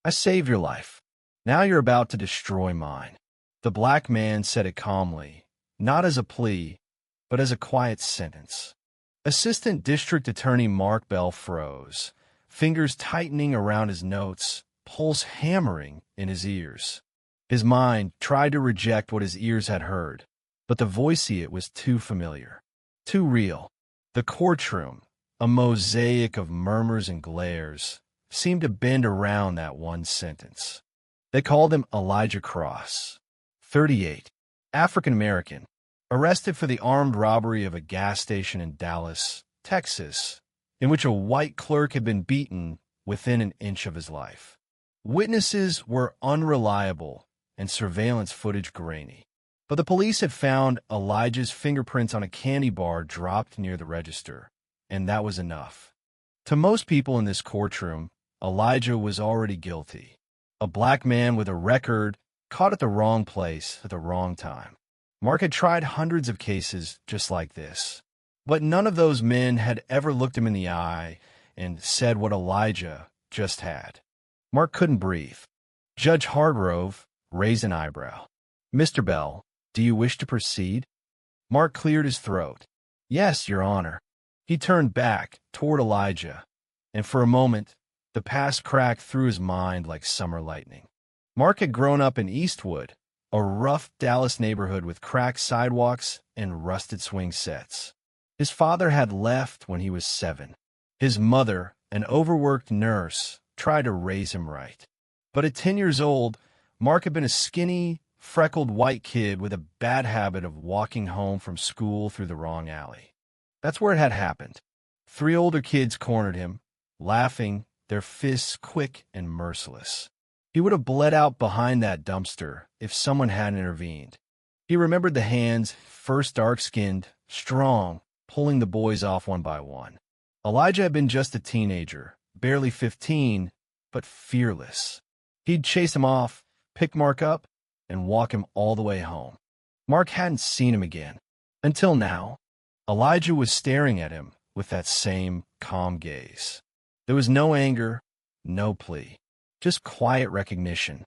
I saved your life. Now you're about to destroy mine. The black man said it calmly, not as a plea, but as a quiet sentence. Assistant District Attorney Mark Bell froze, fingers tightening around his notes, pulse hammering in his ears. His mind tried to reject what his ears had heard, but the voice he it was too familiar, too real. The courtroom, a mosaic of murmurs and glares, seemed to bend around that one sentence. They called him Elijah Cross, 38, African-American, arrested for the armed robbery of a gas station in Dallas, Texas, in which a white clerk had been beaten within an inch of his life. Witnesses were unreliable and surveillance footage grainy, but the police had found Elijah's fingerprints on a candy bar dropped near the register, and that was enough. To most people in this courtroom, Elijah was already guilty. A black man with a record, caught at the wrong place at the wrong time. Mark had tried hundreds of cases just like this, but none of those men had ever looked him in the eye and said what Elijah just had. Mark couldn't breathe. Judge Hargrove raised an eyebrow. "Mr. Bell, do you wish to proceed?" Mark cleared his throat. "Yes, Your Honor." He turned back toward Elijah, and for a moment, the past cracked through his mind like summer lightning. Mark had grown up in Eastwood, a rough Dallas neighborhood with cracked sidewalks and rusted swing sets. His father had left when he was 7. His mother, an overworked nurse, tried to raise him right. But at 10 years old, Mark had been a skinny, freckled white kid with a bad habit of walking home from school through the wrong alley. That's where it had happened. 3 older kids cornered him, laughing, their fists quick and merciless. He would have bled out behind that dumpster if someone hadn't intervened. He remembered the hands, first dark-skinned, strong, pulling the boys off one by one. Elijah had been just a teenager, barely 15, but fearless. He'd chase him off, pick Mark up, and walk him all the way home. Mark hadn't seen him again. Until now, Elijah was staring at him with that same calm gaze. There was no anger, no plea, just quiet recognition.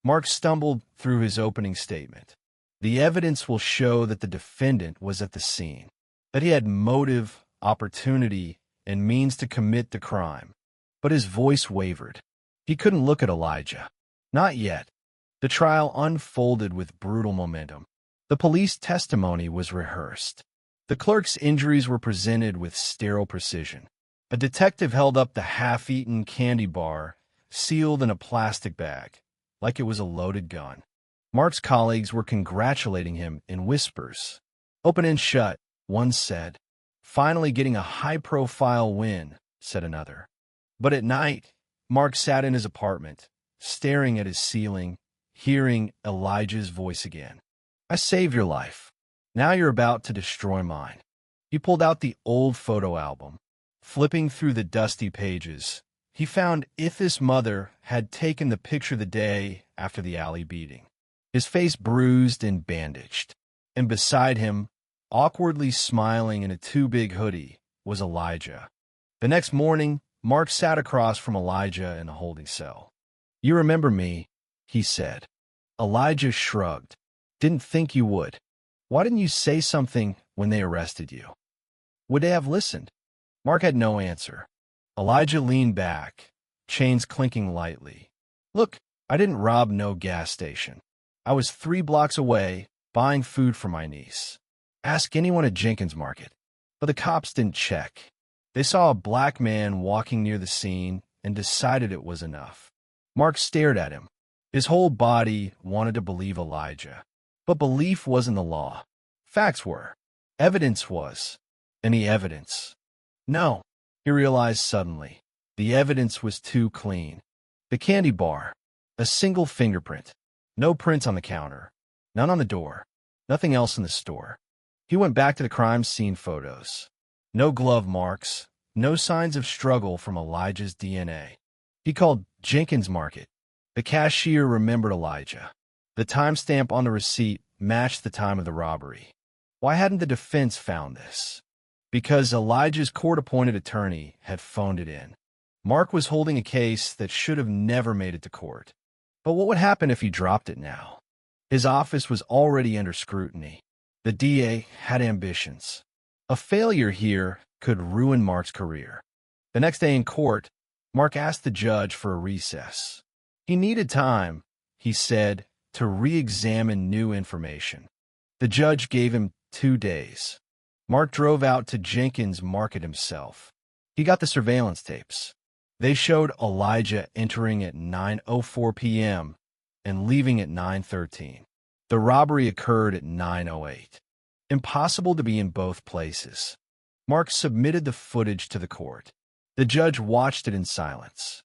Mark stumbled through his opening statement. The evidence will show that the defendant was at the scene, that he had motive, opportunity, and means to commit the crime. But his voice wavered. He couldn't look at Elijah. Not yet. The trial unfolded with brutal momentum. The police testimony was rehearsed. The clerk's injuries were presented with sterile precision. A detective held up the half-eaten candy bar, sealed in a plastic bag, like it was a loaded gun. Mark's colleagues were congratulating him in whispers. "Open and shut," one said. "Finally getting a high-profile win," said another. But at night, Mark sat in his apartment, staring at his ceiling, hearing Elijah's voice again. "I saved your life. Now you're about to destroy mine." He pulled out the old photo album. Flipping through the dusty pages, he found Itha's mother had taken the picture the day after the alley beating. His face bruised and bandaged. And beside him, awkwardly smiling in a too-big hoodie, was Elijah. The next morning, Mark sat across from Elijah in the holding cell. "You remember me," he said. Elijah shrugged. "Didn't think you would. Why didn't you say something when they arrested you? Would they have listened?" Mark had no answer. Elijah leaned back, chains clinking lightly. "Look, I didn't rob no gas station. I was 3 blocks away, buying food for my niece. Ask anyone at Jenkins Market." But the cops didn't check. They saw a black man walking near the scene and decided it was enough. Mark stared at him. His whole body wanted to believe Elijah. But belief wasn't the law. Facts were. Evidence was. And the evidence. No, he realized suddenly. The evidence was too clean. The candy bar. A single fingerprint. No prints on the counter. None on the door. Nothing else in the store. He went back to the crime scene photos. No glove marks. No signs of struggle from Elijah's DNA. He called Jenkins Market. The cashier remembered Elijah. The timestamp on the receipt matched the time of the robbery. Why hadn't the defense found this? Because Elijah's court-appointed attorney had phoned it in. Mark was holding a case that should have never made it to court. But what would happen if he dropped it now? His office was already under scrutiny. The DA had ambitions. A failure here could ruin Mark's career. The next day in court, Mark asked the judge for a recess. He needed time, he said, to re-examine new information. The judge gave him 2 days. Mark drove out to Jenkins Market himself. He got the surveillance tapes. They showed Elijah entering at 9:04 p.m. and leaving at 9:13. The robbery occurred at 9:08. Impossible to be in both places. Mark submitted the footage to the court. The judge watched it in silence.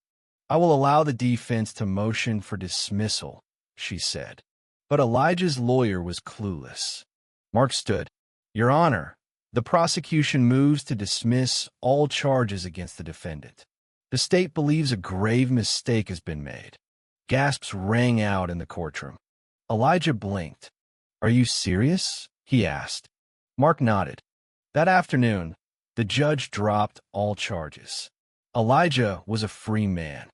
"I will allow the defense to motion for dismissal," she said. But Elijah's lawyer was clueless. Mark stood. "Your Honor, the prosecution moves to dismiss all charges against the defendant. The state believes a grave mistake has been made." Gasps rang out in the courtroom. Elijah blinked. "Are you serious?" he asked. Mark nodded. That afternoon, the judge dropped all charges. Elijah was a free man.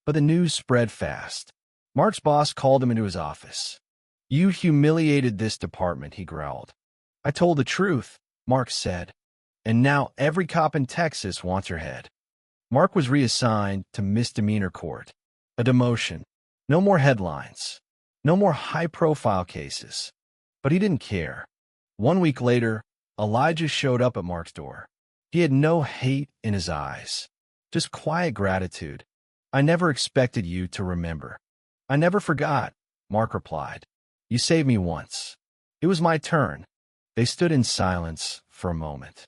But the news spread fast. Mark's boss called him into his office. "You humiliated this department," he growled. "I told the truth," Mark said. "And now every cop in Texas wants your head." Mark was reassigned to misdemeanor court. A demotion. No more headlines. No more high-profile cases. But he didn't care. 1 week later, Elijah showed up at Mark's door. He had no hate in his eyes, just quiet gratitude. "I never expected you to remember." "I never forgot," Mark replied. "You saved me once. It was my turn." They stood in silence for a moment.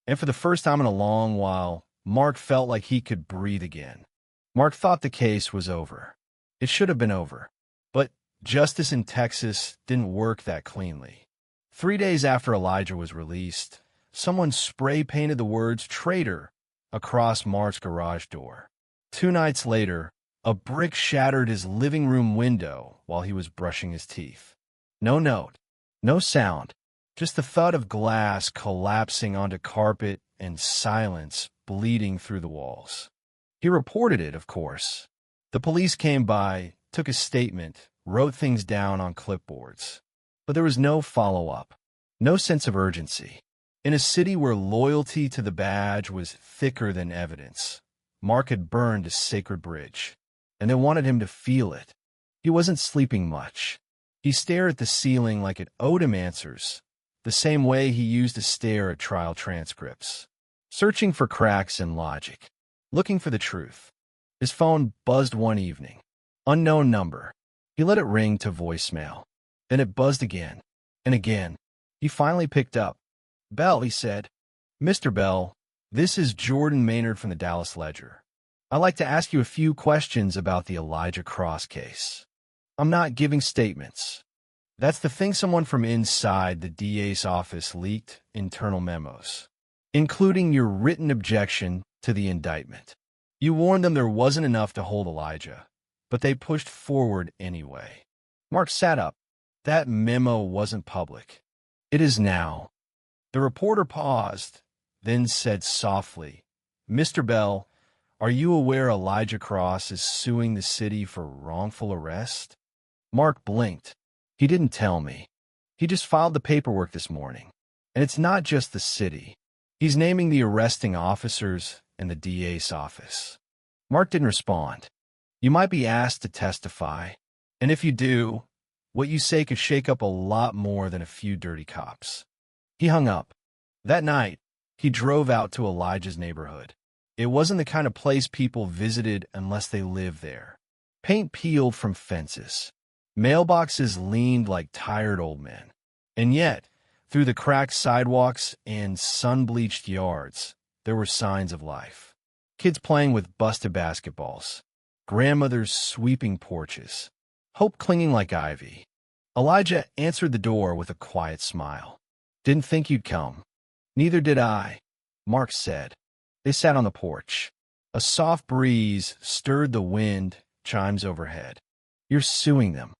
And for the first time in a long while, Mark felt like he could breathe again. Mark thought the case was over. It should have been over. But justice in Texas didn't work that cleanly. 3 days after Elijah was released, someone spray-painted the words "traitor" across Mark's garage door. 2 nights later, a brick shattered his living room window while he was brushing his teeth. No note, no sound, just the thud of glass collapsing onto carpet and silence bleeding through the walls. He reported it, of course. The police came by, took a statement, wrote things down on clipboards. But there was no follow-up, no sense of urgency. In a city where loyalty to the badge was thicker than evidence, Mark had burned a sacred bridge, and they wanted him to feel it. He wasn't sleeping much. He stared at the ceiling like it owed him answers, the same way he used to stare at trial transcripts, searching for cracks in logic, looking for the truth. His phone buzzed one evening. Unknown number. He let it ring to voicemail. Then it buzzed again, and again. He finally picked up. "Bell," he said. "Mr. Bell, this is Jordan Maynard from the Dallas Ledger. I'd like to ask you a few questions about the Elijah Cross case." "I'm not giving statements." That's the thing someone from inside the DA's office leaked: internal memos, including your written objection to the indictment. You warned them there wasn't enough to hold Elijah, but they pushed forward anyway. Mark sat up. That memo wasn't public. It is now. The reporter paused, then said softly, "Mr. Bell, are you aware Elijah Cross is suing the city for wrongful arrest?" Mark blinked. "He didn't tell me. He just filed the paperwork this morning. And it's not just the city. He's naming the arresting officers and the DA's office." Mark didn't respond. "You might be asked to testify, and if you do, what you say could shake up a lot more than a few dirty cops." He hung up. That night, he drove out to Elijah's neighborhood. It wasn't the kind of place people visited unless they lived there. Paint peeled from fences. Mailboxes leaned like tired old men. And yet, through the cracked sidewalks and sun-bleached yards, there were signs of life. Kids playing with busted basketballs. Grandmothers sweeping porches. Hope clinging like ivy. Elijah answered the door with a quiet smile. "Didn't think you'd come." "Neither did I," Mark said. They sat on the porch. A soft breeze stirred the wind chimes overhead. "You're suing them."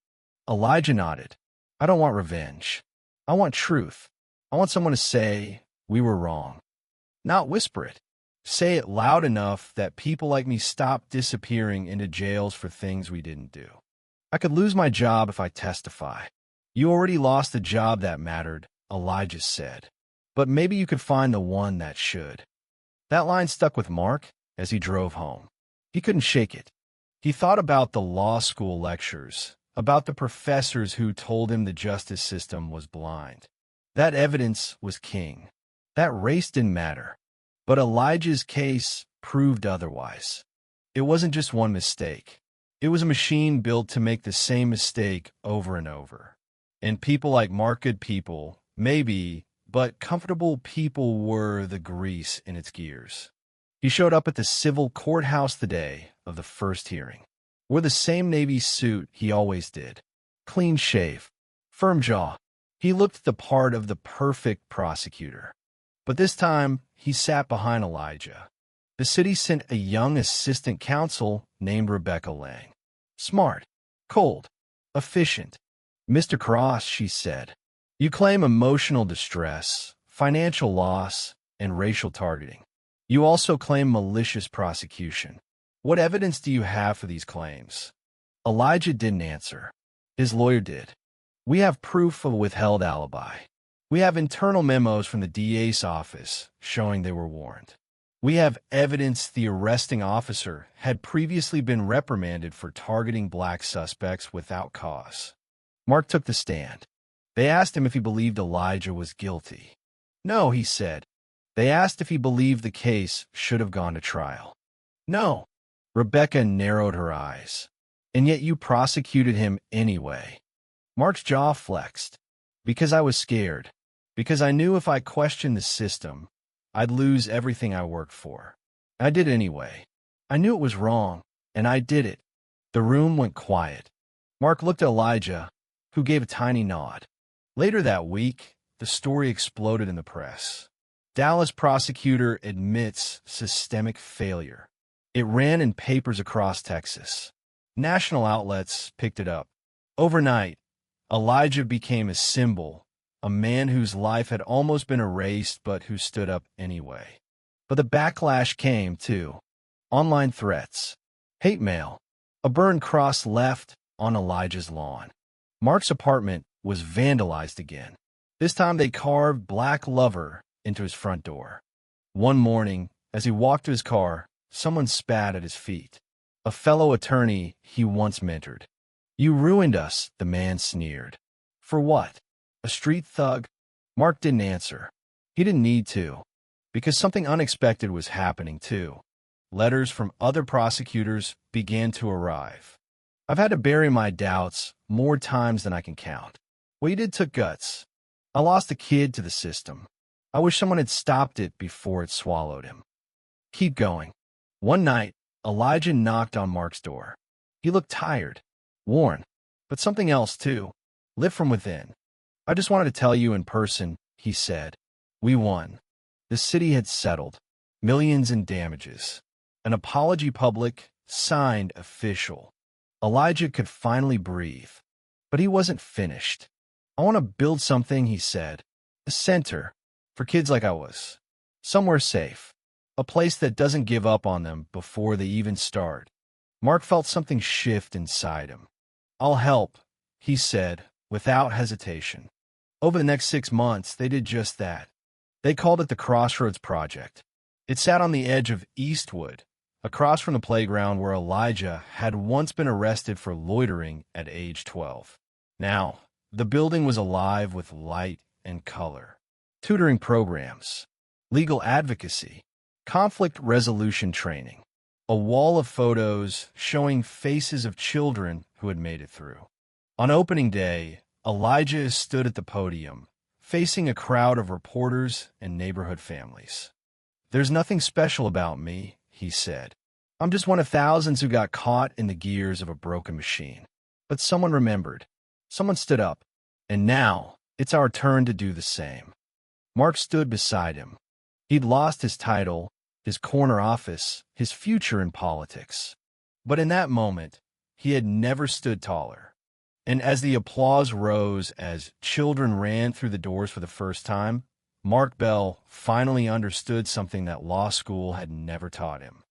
Elijah nodded. "I don't want revenge. I want truth. I want someone to say, we were wrong. Not whisper it. Say it loud enough that people like me stop disappearing into jails for things we didn't do. I could lose my job if I testify. You already lost the job that mattered, Elijah said. But maybe you could find the one that should. That line stuck with Mark as he drove home. He couldn't shake it. He thought about the law school lectures, about the professors who told him the justice system was blind. That evidence was king. That race didn't matter. But Elijah's case proved otherwise. It wasn't just one mistake. It was a machine built to make the same mistake over and over. And people like Mark, good people, maybe, but comfortable people were the grease in its gears. He showed up at the civil courthouse the day of the first hearing. Wore the same navy suit he always did. Clean shave. Firm jaw. He looked the part of the perfect prosecutor. But this time, he sat behind Elijah. The city sent a young assistant counsel named Rebecca Lang. Smart, cold, efficient. Mr. Cross, she said, you claim emotional distress, financial loss, and racial targeting. You also claim malicious prosecution. What evidence do you have for these claims? Elijah didn't answer. His lawyer did. We have proof of a withheld alibi. We have internal memos from the DA's office showing they were warned. We have evidence the arresting officer had previously been reprimanded for targeting black suspects without cause. Mark took the stand. They asked him if he believed Elijah was guilty. No, he said. They asked if he believed the case should have gone to trial. No. Rebecca narrowed her eyes. And yet you prosecuted him anyway. Mark's jaw flexed. Because I was scared. Because I knew if I questioned the system, I'd lose everything I worked for. I did anyway. I knew it was wrong, and I did it. The room went quiet. Mark looked at Elijah, who gave a tiny nod. Later that week, the story exploded in the press. Dallas prosecutor admits systemic failure. It ran in papers across Texas. National outlets picked it up. Overnight, Elijah became a symbol, a man whose life had almost been erased but who stood up anyway. But the backlash came, too. Online threats, hate mail, a burned cross left on Elijah's lawn. Mark's apartment was vandalized again. This time they carved Black Lover into his front door. One morning, as he walked to his car, someone spat at his feet. A fellow attorney he once mentored. You ruined us, the man sneered. For what? A street thug? Mark didn't answer. He didn't need to, because something unexpected was happening too. Letters from other prosecutors began to arrive. I've had to bury my doubts more times than I can count. What you did took guts. I lost a kid to the system. I wish someone had stopped it before it swallowed him. Keep going. One night, Elijah knocked on Mark's door. He looked tired, worn, but something else too, lit from within. I just wanted to tell you in person, he said. We won. The city had settled. Millions in damages. An apology public, signed official. Elijah could finally breathe. But he wasn't finished. I want to build something, he said. A center. For kids like I was. Somewhere safe. A place that doesn't give up on them before they even start. Mark felt something shift inside him. I'll help, he said, without hesitation. Over the next 6 months, they did just that. They called it the Crossroads Project. It sat on the edge of Eastwood, across from the playground where Elijah had once been arrested for loitering at age 12. Now, the building was alive with light and color. Tutoring programs, legal advocacy, conflict resolution training, a wall of photos showing faces of children who had made it through. On opening day, Elijah stood at the podium, facing a crowd of reporters and neighborhood families. There's nothing special about me, he said. I'm just one of thousands who got caught in the gears of a broken machine. But someone remembered. Someone stood up. And now, it's our turn to do the same. Mark stood beside him. He'd lost his title, his corner office, his future in politics. But in that moment, he had never stood taller. And as the applause rose as children ran through the doors for the first time, Mark Bell finally understood something that law school had never taught him.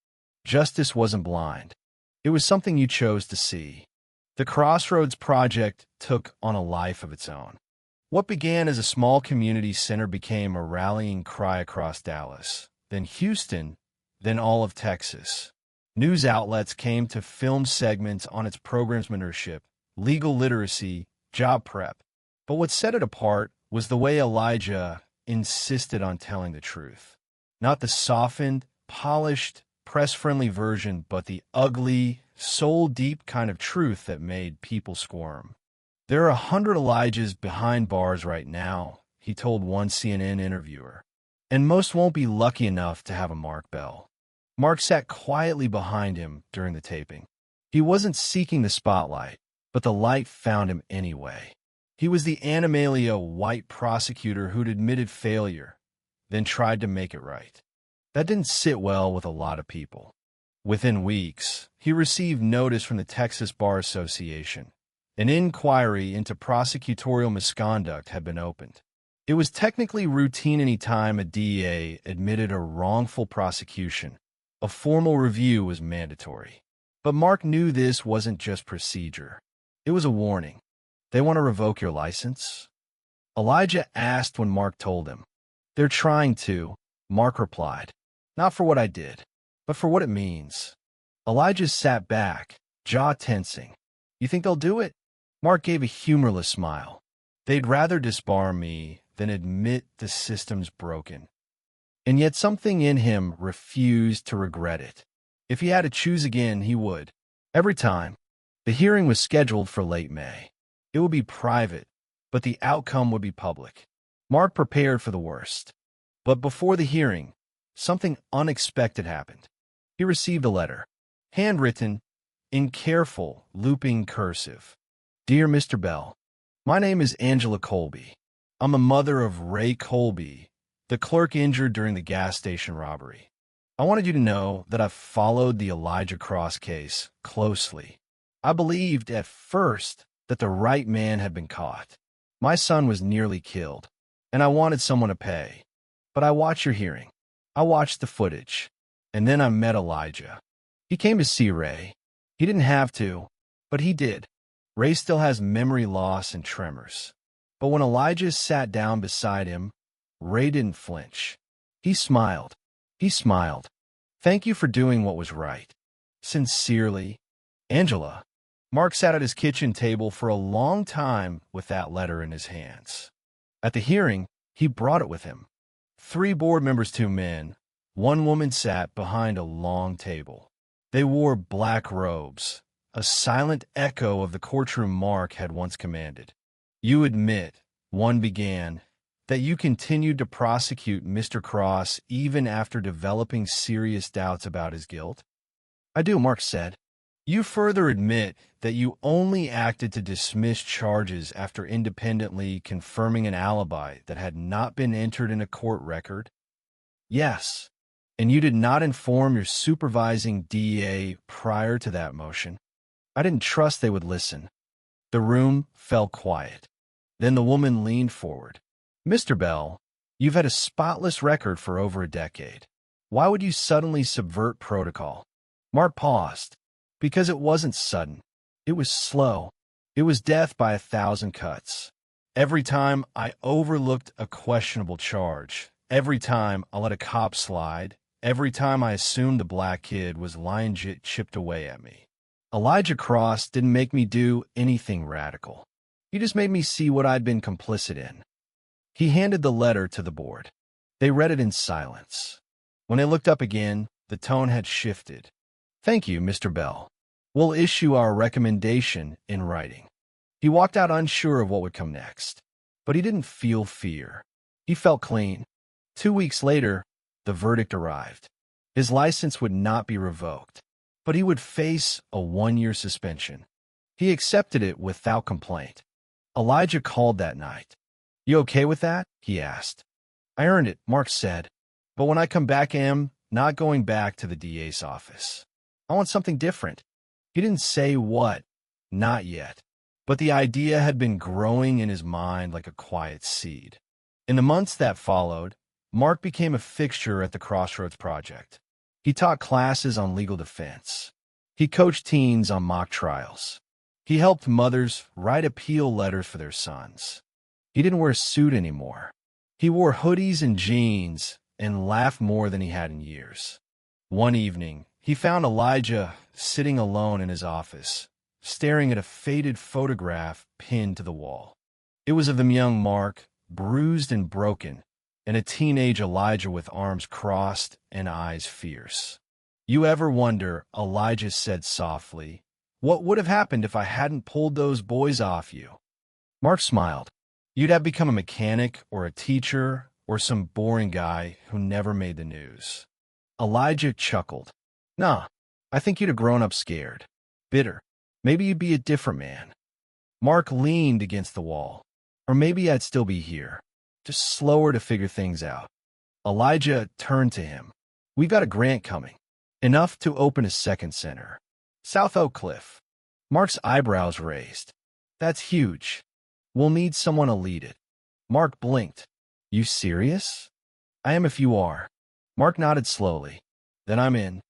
Justice wasn't blind. It was something you chose to see. The Crossroads Project took on a life of its own. What began as a small community center became a rallying cry across Dallas, then Houston, then all of Texas. News outlets came to film segments on its programsmanship, legal literacy, job prep. But what set it apart was the way Elijah insisted on telling the truth. Not the softened, polished, press-friendly version, but the ugly, soul-deep kind of truth that made people squirm. There are 100 Elijahs behind bars right now, he told one CNN interviewer. And most won't be lucky enough to have a Mark Bell. Mark sat quietly behind him during the taping. He wasn't seeking the spotlight, but the light found him anyway. He was the Animalia white prosecutor who'd admitted failure, then tried to make it right. That didn't sit well with a lot of people. Within weeks, he received notice from the Texas Bar Association. An inquiry into prosecutorial misconduct had been opened. It was technically routine any time a DA admitted a wrongful prosecution. A formal review was mandatory. But Mark knew this wasn't just procedure. It was a warning. They want to revoke your license? Elijah asked when Mark told him. They're trying to, Mark replied. Not for what I did, but for what it means. Elijah sat back, jaw tensing. You think they'll do it? Mark gave a humorless smile. They'd rather disbar me than admit the system's broken. And yet something in him refused to regret it. If he had to choose again, he would. Every time. The hearing was scheduled for late May. It would be private, but the outcome would be public. Mark prepared for the worst. But before the hearing, something unexpected happened. He received a letter, handwritten, in careful, looping cursive. Dear Mr. Bell, my name is Angela Colby. I'm a mother of Ray Colby, the clerk injured during the gas station robbery. I wanted you to know that I've followed the Elijah Cross case closely. I believed at first that the right man had been caught. My son was nearly killed, and I wanted someone to pay. But I watched your hearing. I watched the footage, and then I met Elijah. He came to see Ray. He didn't have to, but he did. Ray still has memory loss and tremors. But when Elijah sat down beside him, Ray didn't flinch. He smiled. He smiled. Thank you for doing what was right. Sincerely, Angela. Mark sat at his kitchen table for a long time with that letter in his hands. At the hearing, he brought it with him. 3 board members, 2 men. 1 woman sat behind a long table. They wore black robes, a silent echo of the courtroom Mark had once commanded. You admit, one began, that you continued to prosecute Mr. Cross even after developing serious doubts about his guilt? I do, Mark said. You further admit that you only acted to dismiss charges after independently confirming an alibi that had not been entered in a court record? Yes. And you did not inform your supervising DEA prior to that motion. I didn't trust they would listen. The room fell quiet. Then the woman leaned forward. Mr. Bell, you've had a spotless record for over a decade. Why would you suddenly subvert protocol? Mark paused. Because it wasn't sudden. It was slow. It was death by 1,000 cuts. Every time I overlooked a questionable charge, every time I let a cop slide, every time I assumed the black kid was lying chipped away at me. Elijah Cross didn't make me do anything radical. He just made me see what I'd been complicit in. He handed the letter to the board. They read it in silence. When they looked up again, the tone had shifted. Thank you, Mr. Bell. We'll issue our recommendation in writing. He walked out unsure of what would come next, but he didn't feel fear. He felt clean. 2 weeks later, the verdict arrived. His license would not be revoked, but he would face a 1-year suspension. He accepted it without complaint. Elijah called that night. You okay with that? He asked. I earned it, Mark said. But when I come back, I'm not going back to the DA's office. I want something different. He didn't say what, not yet, but the idea had been growing in his mind like a quiet seed. In the months that followed, Mark became a fixture at the Crossroads Project. He taught classes on legal defense. He coached teens on mock trials. He helped mothers write appeal letters for their sons. He didn't wear a suit anymore. He wore hoodies and jeans and laughed more than he had in years. One evening, he found Elijah sitting alone in his office, staring at a faded photograph pinned to the wall. It was of the young Mark, bruised and broken, and a teenage Elijah with arms crossed and eyes fierce. "You ever wonder," Elijah said softly, "what would have happened if I hadn't pulled those boys off you?" Mark smiled. "You'd have become a mechanic or a teacher or some boring guy who never made the news." Elijah chuckled. "Nah, I think you'd have grown up scared, bitter. Maybe you'd be a different man." Mark leaned against the wall. "Or maybe I'd still be here, just slower to figure things out." Elijah turned to him. "We've got a grant coming, enough to open a second center. South Oak Cliff." Mark's eyebrows raised. "That's huge. We'll need someone to lead it." Mark blinked. "You serious?" "I am if you are." Mark nodded slowly. "Then I'm in."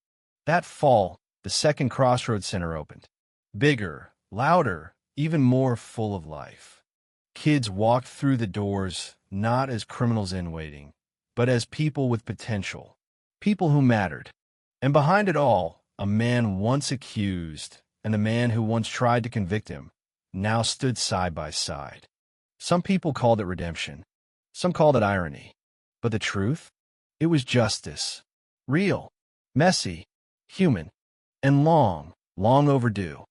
That fall, the second Crossroads Center opened. Bigger, louder, even more full of life. Kids walked through the doors not as criminals in waiting, but as people with potential, people who mattered. And behind it all, a man once accused and the man who once tried to convict him now stood side by side. Some people called it redemption. Some called it irony. But the truth? It was justice. Real, messy, human, and long, long overdue.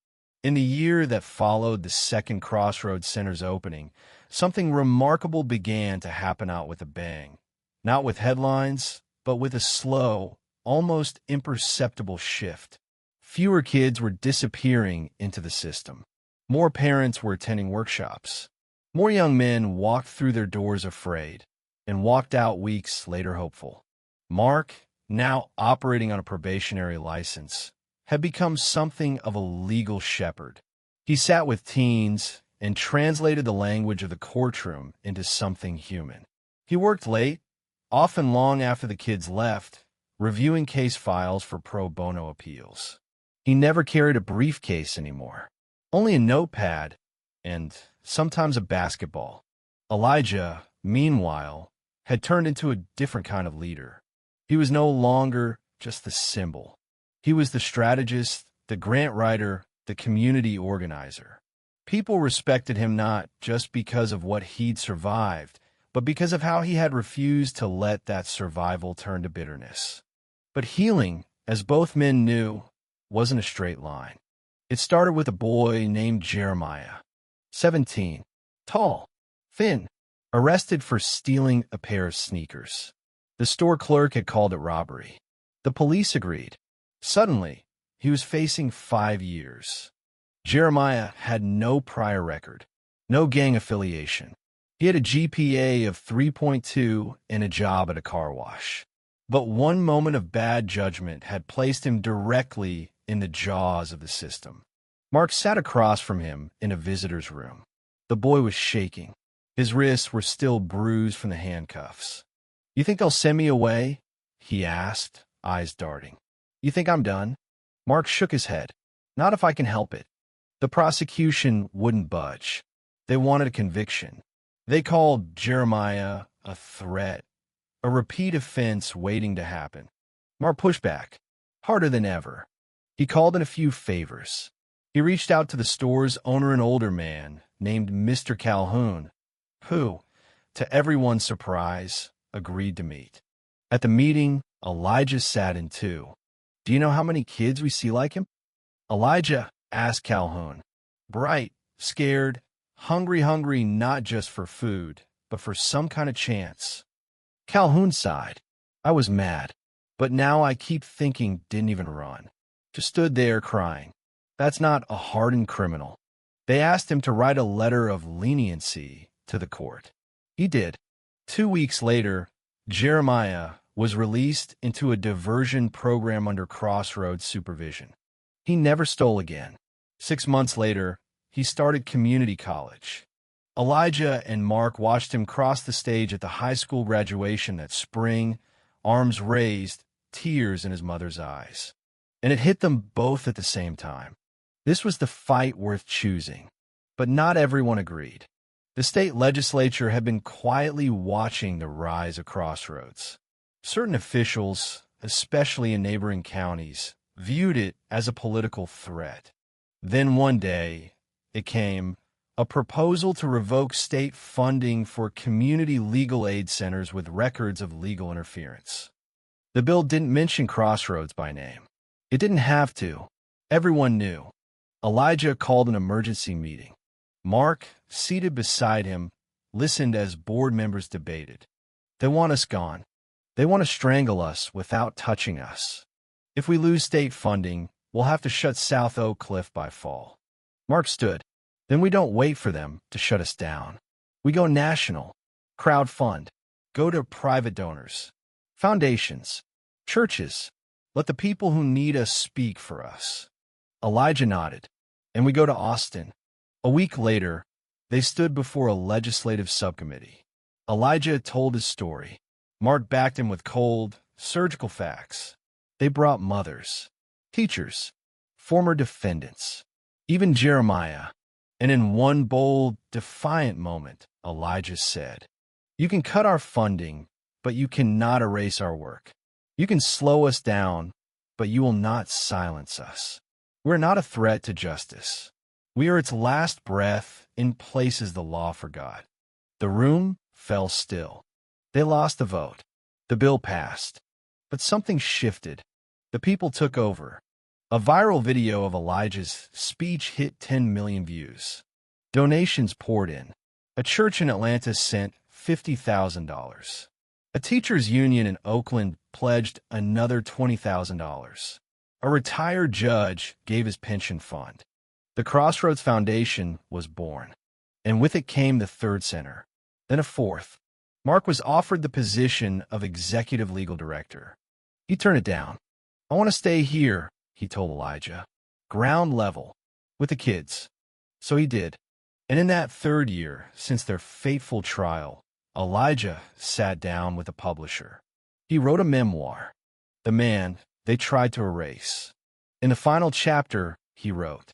In the year that followed the second Crossroads Center's opening, something remarkable began to happen out with a bang. Not with headlines, but with a slow, almost imperceptible shift. Fewer kids were disappearing into the system. More parents were attending workshops. More young men walked through their doors afraid and walked out weeks later hopeful. Mark, now operating on a probationary license, had become something of a legal shepherd. He sat with teens and translated the language of the courtroom into something human. He worked late, often long after the kids left, reviewing case files for pro bono appeals. He never carried a briefcase anymore, only a notepad and sometimes a basketball. Elijah, meanwhile, had turned into a different kind of leader. He was no longer just the symbol. He was the strategist, the grant writer, the community organizer. People respected him not just because of what he'd survived, but because of how he had refused to let that survival turn to bitterness. But healing, as both men knew, wasn't a straight line. It started with a boy named Jeremiah, 17, tall, thin, arrested for stealing a pair of sneakers. The store clerk had called it robbery. The police agreed. Suddenly, he was facing 5 years. Jeremiah had no prior record, no gang affiliation. He had a GPA of 3.2 and a job at a car wash. But one moment of bad judgment had placed him directly in the jaws of the system. Mark sat across from him in a visitor's room. The boy was shaking. His wrists were still bruised from the handcuffs. "You think they'll send me away?" he asked, eyes darting. "You think I'm done?" Mark shook his head. "Not if I can help it." The prosecution wouldn't budge. They wanted a conviction. They called Jeremiah a threat, a repeat offense waiting to happen. Mark pushed back, harder than ever. He called in a few favors. He reached out to the store's owner, an older man named Mr. Calhoun, who, to everyone's surprise, agreed to meet. At the meeting, Elijah sat in too. "Do you know how many kids we see like him?" Elijah asked Calhoun. Bright, scared, hungry not just for food, but for some kind of chance. Calhoun sighed. "I was mad, but now I keep thinking didn't even run. Just stood there crying. That's not a hardened criminal." They asked him to write a letter of leniency to the court. He did. 2 weeks later, Jeremiah was released into a diversion program under Crossroads supervision. He never stole again. 6 months later, he started community college. Elijah and Mark watched him cross the stage at the high school graduation that spring, arms raised, tears in his mother's eyes. And it hit them both at the same time. This was the fight worth choosing. But not everyone agreed. The state legislature had been quietly watching the rise of Crossroads. Certain officials, especially in neighboring counties, viewed it as a political threat. Then one day, it came, a proposal to revoke state funding for community legal aid centers with records of legal interference. The bill didn't mention Crossroads by name. It didn't have to. Everyone knew. Elijah called an emergency meeting. Mark, seated beside him, listened as board members debated. They want us gone. They want to strangle us without touching us. If we lose state funding, we'll have to shut South Oak Cliff by fall. Mark stood. Then we don't wait for them to shut us down. We go national, crowd fund, go to private donors, foundations, churches. Let the people who need us speak for us. Elijah nodded, and we go to Austin. A week later, they stood before a legislative subcommittee. Elijah told his story. Mark backed him with cold, surgical facts. They brought mothers, teachers, former defendants, even Jeremiah. And in one bold, defiant moment, Elijah said, "You can cut our funding, but you cannot erase our work. You can slow us down, but you will not silence us. We're not a threat to justice. We are its last breath in places the law forgot." The room fell still. They lost the vote. The bill passed. But something shifted. The people took over. A viral video of Elijah's speech hit 10 million views. Donations poured in. A church in Atlanta sent $50,000. A teachers' union in Oakland pledged another $20,000. A retired judge gave his pension fund. The Crossroads Foundation was born, and with it came the third center, then a fourth. Mark was offered the position of executive legal director. He turned it down. "I want to stay here," he told Elijah. "Ground level, with the kids." So he did. And in that third year, since their fateful trial, Elijah sat down with a publisher. He wrote a memoir, The Man They Tried to Erase. In the final chapter, he wrote,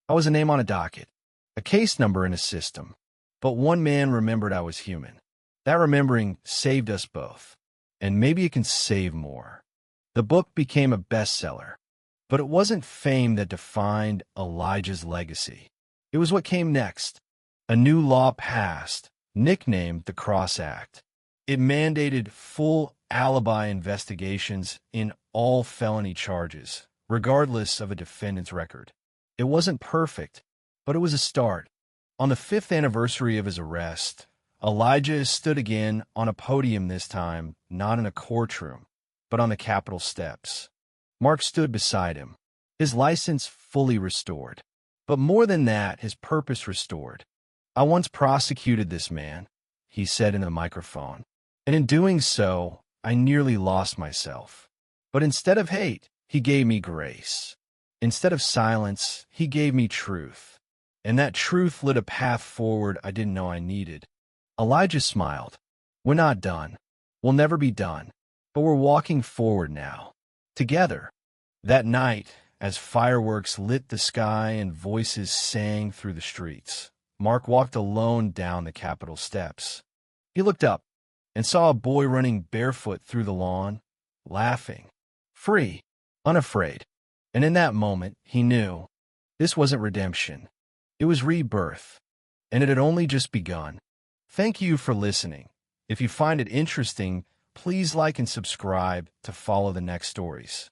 "I was a name on a docket, a case number in a system, but one man remembered I was human. That remembering saved us both, and maybe it can save more." The book became a bestseller. But it wasn't fame that defined Elijah's legacy. It was what came next. A new law passed, nicknamed the Cross Act. It mandated full alibi investigations in all felony charges, regardless of a defendant's record. It wasn't perfect, but it was a start. On the 5th anniversary of his arrest, Elijah stood again on a podium, this time not in a courtroom, but on the Capitol steps. Mark stood beside him, his license fully restored. But more than that, his purpose restored. "I once prosecuted this man," he said in the microphone, "and in doing so, I nearly lost myself. But instead of hate, he gave me grace. Instead of silence, he gave me truth. And that truth lit a path forward I didn't know I needed." Elijah smiled. "We're not done. We'll never be done. But we're walking forward now. Together." That night, as fireworks lit the sky and voices sang through the streets, Mark walked alone down the Capitol steps. He looked up and saw a boy running barefoot through the lawn, laughing, free, unafraid. And in that moment, he knew this wasn't redemption. It was rebirth, and it had only just begun. Thank you for listening. If you find it interesting, please like and subscribe to follow the next stories.